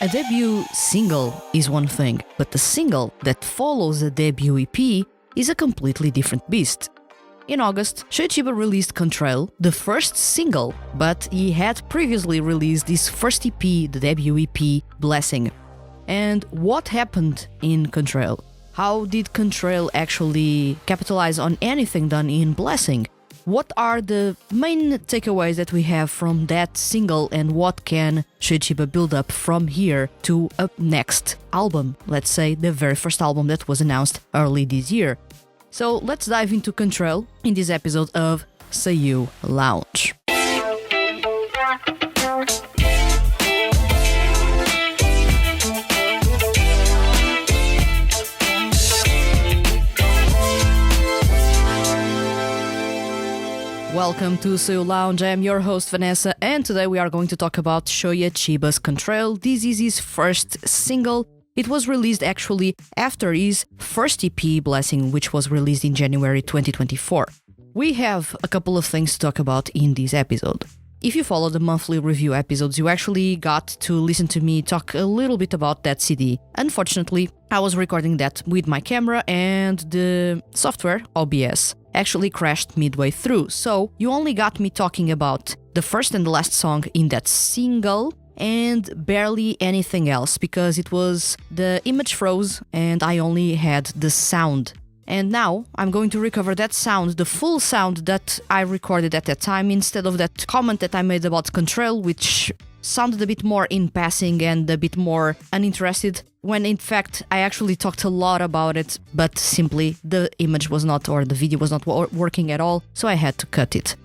A debut single is one thing, but the single that follows a debut EP is a completely different beast. In August, Shoya Chiba released Contrail, the first single, but he had previously released his first EP, the debut EP, Blessing. And what happened in Contrail? How did Contrail actually capitalize on anything done in Blessing? What are the main takeaways that we have from that single, and what can Shoya Chiba build up from here to a next album? Let's say the very first album that was announced early this year. So let's dive into Contrail in this episode of SEIYUU Lounge. Welcome to SEIYUU Lounge. I am your host Vanessa, and today we are going to talk about Shoya Chiba's Contrail. This is his first single. It was released actually after his first EP, Blessing, which was released in January 2024. We have a couple of things to talk about in this episode. If you follow the monthly review episodes, you actually got to listen to me talk a little bit about that CD. Unfortunately, I was recording that with my camera and the software, OBS, actually crashed midway through. So you only got me talking about the first and the last song in that single and barely anything else because the image froze and I only had the sound. And now I'm going to recover that sound, the full sound that I recorded at that time, instead of that comment that I made about Contrail, which sounded a bit more in passing and a bit more uninterested, when in fact I actually talked a lot about it, but simply the image was not, or the video was not working at all, so I had to cut it.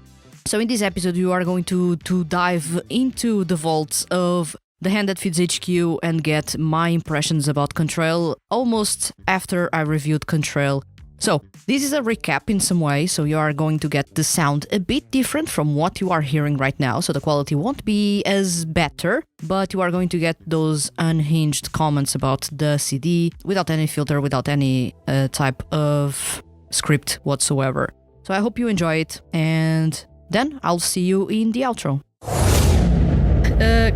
So in this episode you are going to dive into the vaults of the THTFHQ and get my impressions about Contrail almost after I reviewed Contrail. So this is a recap in some way, so you are going to get the sound a bit different from what you are hearing right now, so the quality won't be as better, but you are going to get those unhinged comments about the CD without any filter, without any type of script whatsoever. So I hope you enjoy it, and then I'll see you in the outro.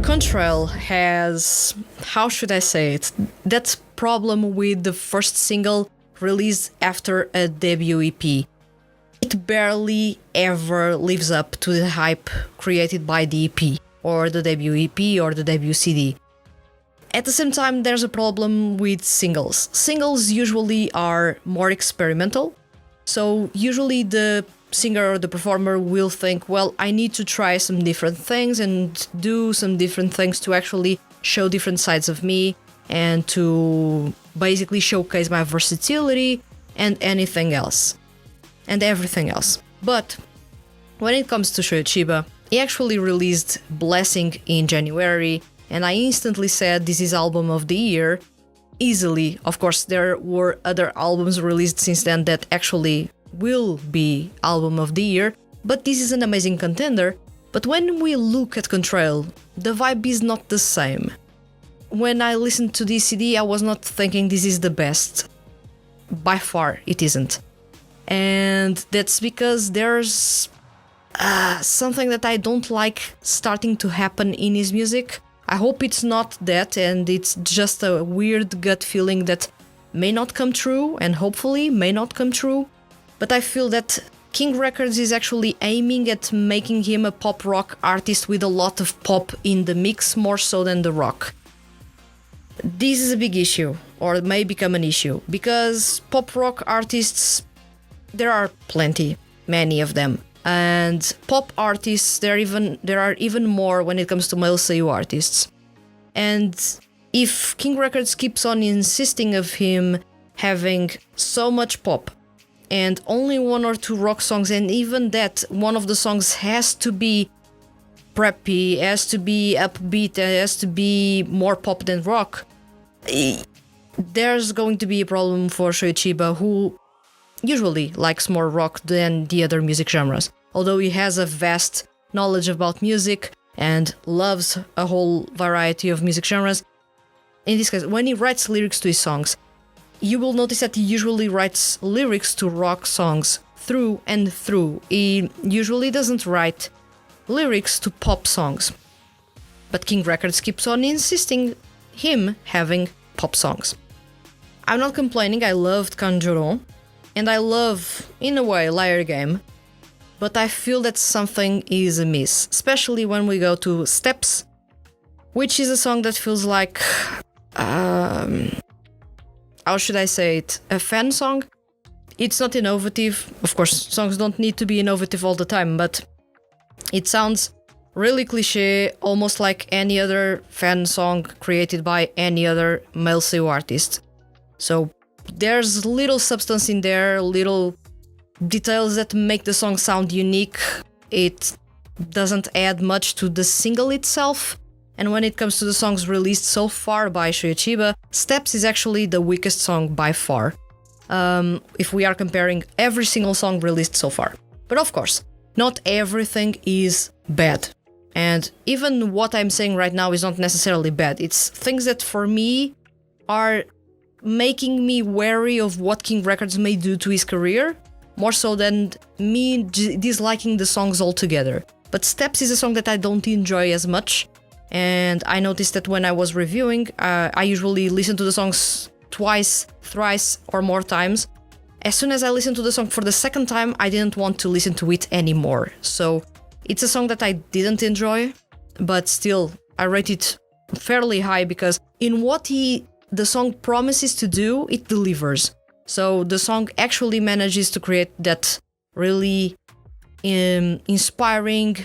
Contrail has, how should I say it, that problem with the first single released after a debut EP. It barely ever lives up to the hype created by the EP, or the debut EP, or the debut CD. At the same time, there's a problem with singles. Singles usually are more experimental, so usually the singer or the performer will think, well, I need to try some different things and do some different things to actually show different sides of me and to basically showcase my versatility and anything else and everything else. But when it comes to Shoya Chiba, he actually released Blessing in January, and I instantly said this is album of the year easily. Of course, there were other albums released since then that actually will be album of the year, but this is an amazing contender. But when we look at Contrail, the vibe is not the same. When I listened to this CD, I was not thinking this is the best. By far, it isn't. And that's because there's something that I don't like starting to happen in his music. I hope it's not that, and it's just a weird gut feeling that may not come true, and hopefully may not come true. But I feel that King Records is actually aiming at making him a pop rock artist with a lot of pop in the mix, more so than the rock. This is a big issue, or it may become an issue, because pop rock artists, there are many of them. And pop artists, there are even more when it comes to male SEIYUU artists. And if King Records keeps on insisting of him having so much pop, and only one or two rock songs, and even that, one of the songs has to be preppy, has to be upbeat, has to be more pop than rock, there's going to be a problem for Shoya Chiba, who usually likes more rock than the other music genres. Although he has a vast knowledge about music and loves a whole variety of music genres, in this case, when he writes lyrics to his songs, you will notice that he usually writes lyrics to rock songs through and through. He usually doesn't write lyrics to pop songs. But King Records keeps on insisting him having pop songs. I'm not complaining, I loved Kanjuro, and I love, in a way, Liar Game, but I feel that something is amiss, especially when we go to Steps, which is a song that feels like, how should I say it, a fan song? It's not innovative, of course, songs don't need to be innovative all the time, but it sounds really cliche, almost like any other fan song created by any other male SEIYUU artist. So there's little substance in there, little details that make the song sound unique. It doesn't add much to the single itself. And when it comes to the songs released so far by Shoya Chiba, Steps is actually the weakest song by far, if we are comparing every single song released so far. But of course, not everything is bad. And even what I'm saying right now is not necessarily bad. It's things that for me are making me wary of what King Records may do to his career, more so than me disliking the songs altogether. But Steps is a song that I don't enjoy as much, and I noticed that when I was reviewing, I usually listen to the songs twice, thrice, or more times. As soon as I listened to the song for the second time, I didn't want to listen to it anymore. So it's a song that I didn't enjoy, but still, I rate it fairly high because in what the song promises to do, it delivers. So the song actually manages to create that really inspiring,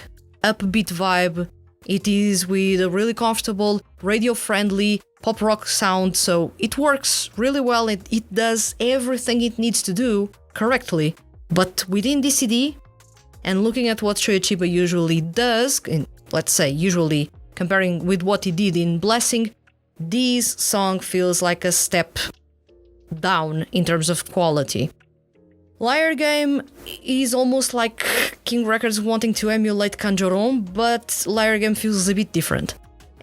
upbeat vibe. It is with a really comfortable, radio-friendly pop rock sound, so it works really well. It does everything it needs to do correctly. But within this CD, and looking at what Shoya Chiba usually does, let's say usually comparing with what he did in Blessing, this song feels like a step down in terms of quality. Liar Game is almost like King Records wanting to emulate Kanjuro, but Liar Game feels a bit different.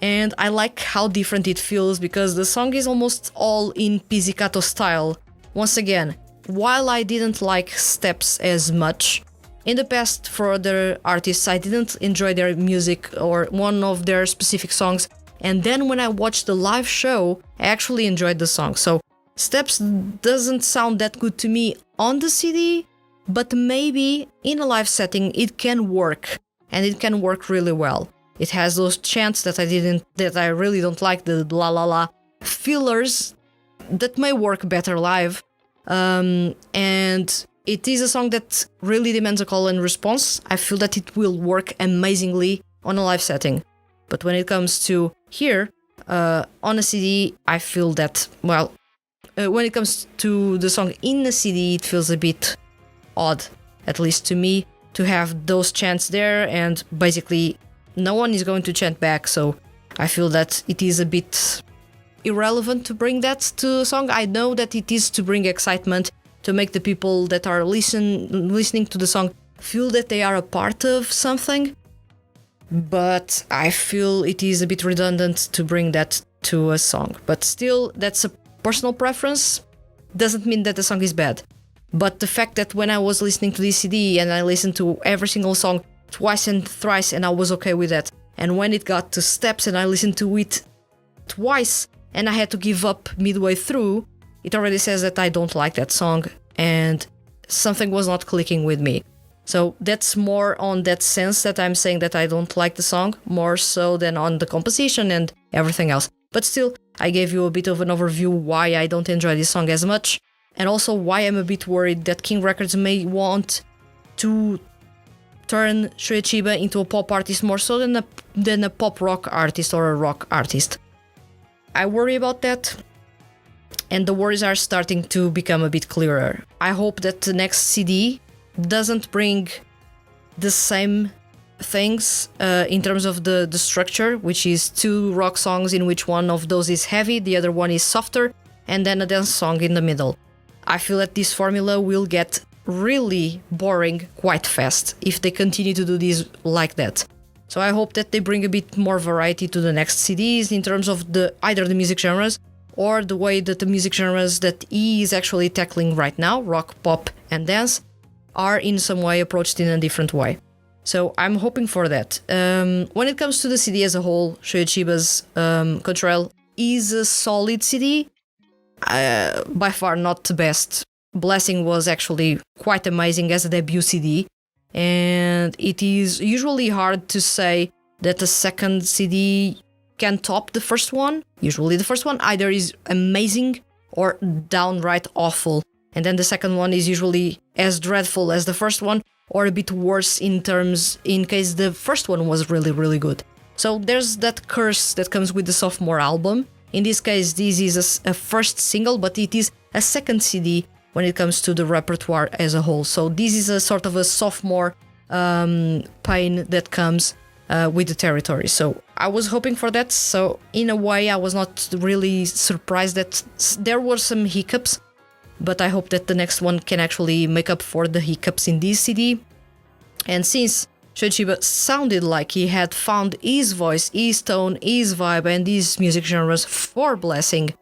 And I like how different it feels because the song is almost all in pizzicato style. Once again, while I didn't like Steps as much, in the past for other artists I didn't enjoy their music or one of their specific songs, and then when I watched the live show, I actually enjoyed the song. So Steps doesn't sound that good to me on the CD, but maybe in a live setting it can work, and it can work really well. It has those chants that I really don't like, the la la la fillers that may work better live. And it is a song that really demands a call and response. I feel that it will work amazingly on a live setting. But when it comes to here, on a CD, I feel that, well, when it comes to the song in a CD, it feels a bit odd, at least to me, to have those chants there, and basically no one is going to chant back, so I feel that it is a bit irrelevant to bring that to a song. I know that it is to bring excitement, to make the people that are listening to the song feel that they are a part of something, but I feel it is a bit redundant to bring that to a song. But still, that's a personal preference, doesn't mean that the song is bad. But the fact that when I was listening to this CD and I listened to every single song twice and thrice and I was okay with that, and when it got to Steps and I listened to it twice and I had to give up midway through, it already says that I don't like that song and something was not clicking with me. So that's more on that sense that I'm saying that I don't like the song, more so than on the composition and everything else. But still, I gave you a bit of an overview why I don't enjoy this song as much, and also why I'm a bit worried that King Records may want to turn Shoya Chiba into a pop artist more so than a pop rock artist or a rock artist. I worry about that, and the worries are starting to become a bit clearer. I hope that the next CD doesn't bring the same things in terms of the structure, which is two rock songs in which one of those is heavy, the other one is softer, and then a dance song in the middle. I feel that this formula will get really boring quite fast if they continue to do this like that. So I hope that they bring a bit more variety to the next CDs in terms of either the music genres or the way that the music genres that he is actually tackling right now, rock, pop, and dance, are in some way approached in a different way. So I'm hoping for that. When it comes to the CD as a whole, Shoya Chiba's Contrail is a solid CD. By far not the best. Blessing was actually quite amazing as a debut CD, and it is usually hard to say that a second CD can top the first one. Usually the first one either is amazing or downright awful, and then the second one is usually as dreadful as the first one or a bit worse in case the first one was really, really good. So there's that curse that comes with the sophomore album. In this case, this is a first single, but it is a second CD when it comes to the repertoire as a whole. So this is a sort of a sophomore pain that comes with the territory. So I was hoping for that. So in a way, I was not really surprised that there were some hiccups, but I hope that the next one can actually make up for the hiccups in this CD. And since Shoya Chiba sounded like he had found his voice, his tone, his vibe, and these music genres for Blessing,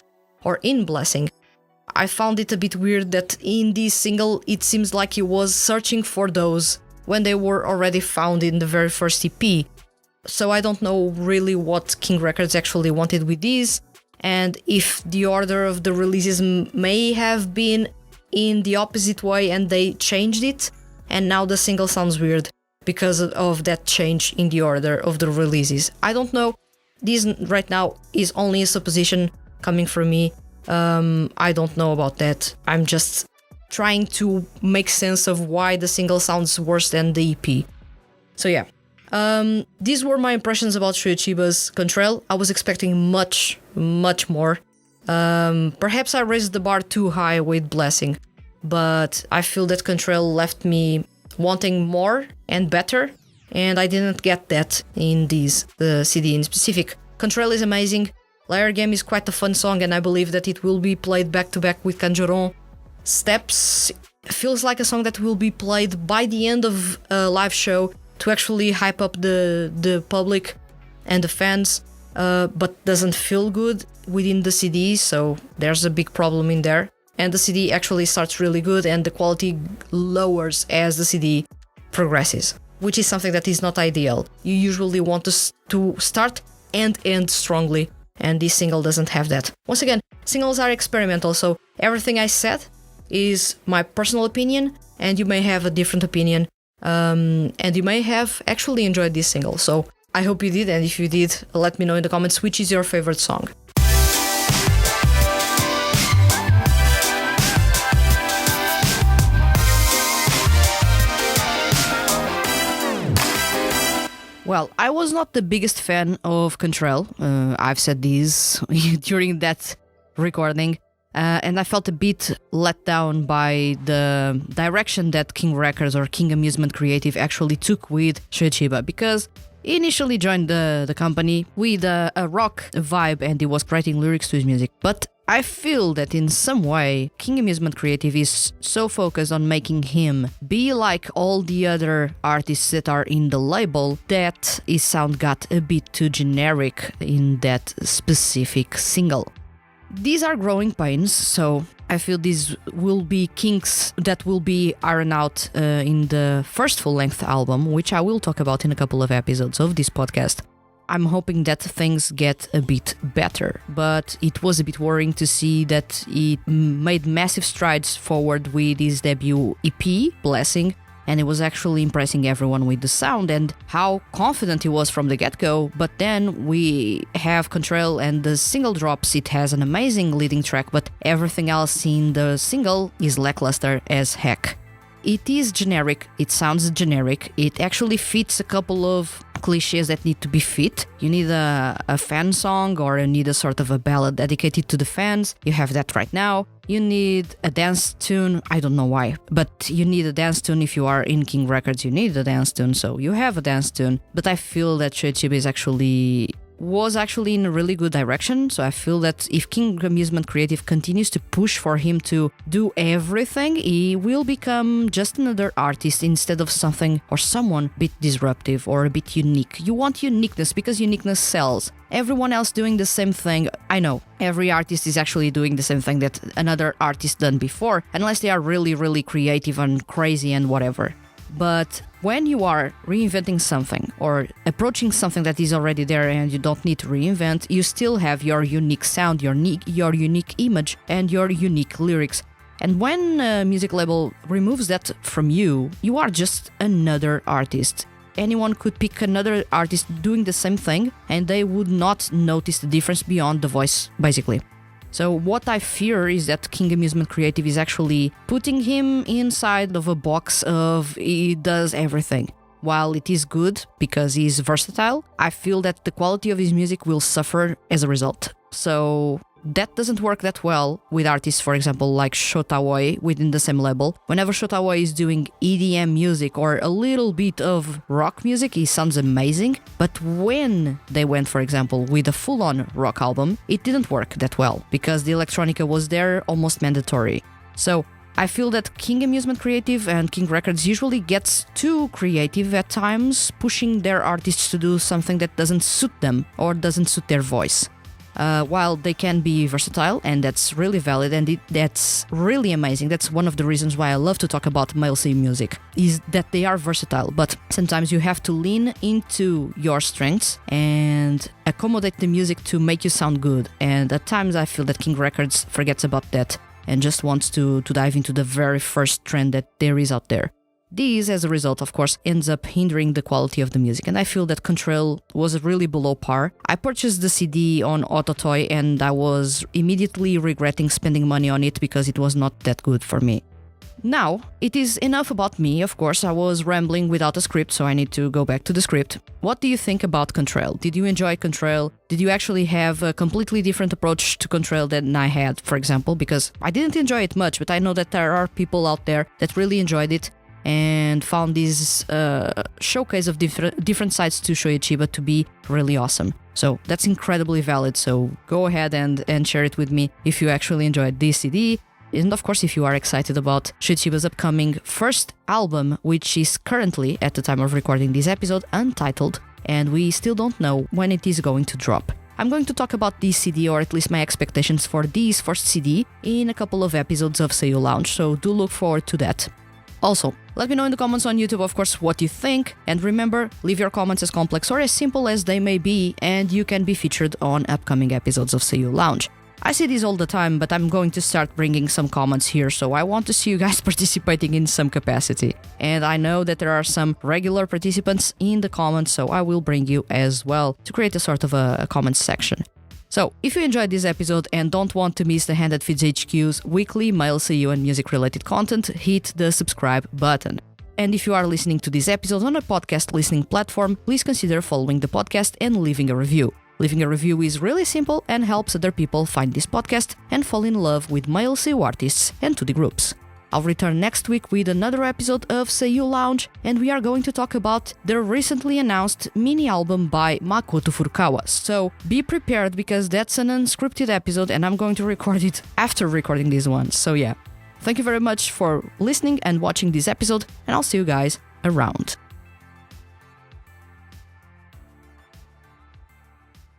or in Blessing, I found it a bit weird that in this single it seems like he was searching for those when they were already found in the very first EP. So I don't know really what King Records actually wanted with these, and if the order of the releases may have been in the opposite way and they changed it, and now the single sounds weird because of that change in the order of the releases. I don't know. This right now is only a supposition coming from me. I don't know about that. I'm just trying to make sense of why the single sounds worse than the EP. So yeah. These were my impressions about Shoya Chiba's Contrail. I was expecting much, much more. Perhaps I raised the bar too high with Blessing, but I feel that Contrail left me wanting more and better, and I didn't get that in the CD in specific. Contrail is amazing. Layer Game is quite a fun song, and I believe that it will be played back-to-back with Kanjoron. Steps feels like a song that will be played by the end of a live show to actually hype up the public and the fans, but doesn't feel good within the CD, so there's a big problem in there. And the CD actually starts really good, and the quality lowers as the CD progresses, which is something that is not ideal. You usually want to start and end strongly, and this single doesn't have that. Once again, singles are experimental, so everything I said is my personal opinion, and you may have a different opinion, and you may have actually enjoyed this single. So I hope you did, and if you did, let me know in the comments which is your favorite song. Well, I was not the biggest fan of Contrail. I've said this during that recording, and I felt a bit let down by the direction that King Records or King Amusement Creative actually took with Shoya Chiba, because he initially joined the company with a rock vibe and he was writing lyrics to his music. But I feel that in some way, King Amusement Creative is so focused on making him be like all the other artists that are in the label that his sound got a bit too generic in that specific single. These are growing pains, so I feel these will be kinks that will be ironed out in the first full-length album, which I will talk about in a couple of episodes of this podcast. I'm hoping that things get a bit better, but it was a bit worrying to see that he made massive strides forward with his debut EP, Blessing, and it was actually impressing everyone with the sound and how confident he was from the get-go. But then we have Contrail, and the single drops. It has an amazing leading track, but everything else in the single is lackluster as heck. It is generic, it sounds generic, it actually fits a couple of cliches that need to be fit. You need a fan song, or you need a sort of a ballad dedicated to the fans. You have that right now. You need a dance tune, I don't know why, but you need a dance tune. If you are in King Records, you need a dance tune, so you have a dance tune. But I feel that Shoya Chiba was actually in a really good direction, so I feel that if King Amusement Creative continues to push for him to do everything, he will become just another artist instead of something or someone a bit disruptive or a bit unique. You want uniqueness because uniqueness sells. Everyone else doing the same thing, I know, every artist is actually doing the same thing that another artist done before, unless they are really, really creative and crazy and whatever. But when you are reinventing something or approaching something that is already there and you don't need to reinvent, you still have your unique sound, your unique image, and your unique lyrics. And when a music label removes that from you, you are just another artist. Anyone could pick another artist doing the same thing and they would not notice the difference beyond the voice, basically. So what I fear is that King Amusement Creative is actually putting him inside of a box of he does everything. While it is good because he's versatile, I feel that the quality of his music will suffer as a result. So that doesn't work that well with artists, for example, like Shotawoi within the same label. Whenever Shotawoi is doing EDM music or a little bit of rock music, he sounds amazing. But when they went, for example, with a full-on rock album, it didn't work that well because the electronica was there almost mandatory. So I feel that King Amusement Creative and King Records usually gets too creative at times, pushing their artists to do something that doesn't suit them or doesn't suit their voice. While they can be versatile, and that's really valid, and that's really amazing. That's one of the reasons why I love to talk about male SEIYUU music, is that they are versatile, but sometimes you have to lean into your strengths and accommodate the music to make you sound good. And at times I feel that King Records forgets about that and just wants to dive into the very first trend that there is out there. This, as a result, of course, ends up hindering the quality of the music, and I feel that Contrail was really below par. I purchased the CD on Autotoy and I was immediately regretting spending money on it because it was not that good for me. Now, it is enough about me, of course. I was rambling without a script, so I need to go back to the script. What do you think about Contrail? Did you enjoy Contrail? Did you actually have a completely different approach to Contrail than I had, for example? Because I didn't enjoy it much, but I know that there are people out there that really enjoyed it and found this showcase of different sides to Shoya Chiba to be really awesome. So that's incredibly valid, so go ahead and share it with me if you actually enjoyed this CD. And of course, if you are excited about Shoya Chiba's upcoming first album, which is currently, at the time of recording this episode, untitled, and we still don't know when it is going to drop. I'm going to talk about this CD, or at least my expectations for this first CD, in a couple of episodes of SEIYUU Lounge, so do look forward to that. Also, let me know in the comments on YouTube, of course, what you think, and remember, leave your comments as complex or as simple as they may be, and you can be featured on upcoming episodes of SEIYUU Lounge. I say this all the time, but I'm going to start bringing some comments here, so I want to see you guys participating in some capacity. And I know that there are some regular participants in the comments, so I will bring you as well to create a sort of a comments section. So, if you enjoyed this episode and don't want to miss the THTFHQ's weekly male SEIYUU and music-related content, hit the subscribe button. And if you are listening to this episode on a podcast listening platform, please consider following the podcast and leaving a review. Leaving a review is really simple and helps other people find this podcast and fall in love with male SEIYUU artists and 2D groups. I'll return next week with another episode of SEIYUU Lounge, and we are going to talk about the recently announced mini album by Makoto Furukawa. So be prepared because that's an unscripted episode and I'm going to record it after recording this one. So yeah, thank you very much for listening and watching this episode, and I'll see you guys around.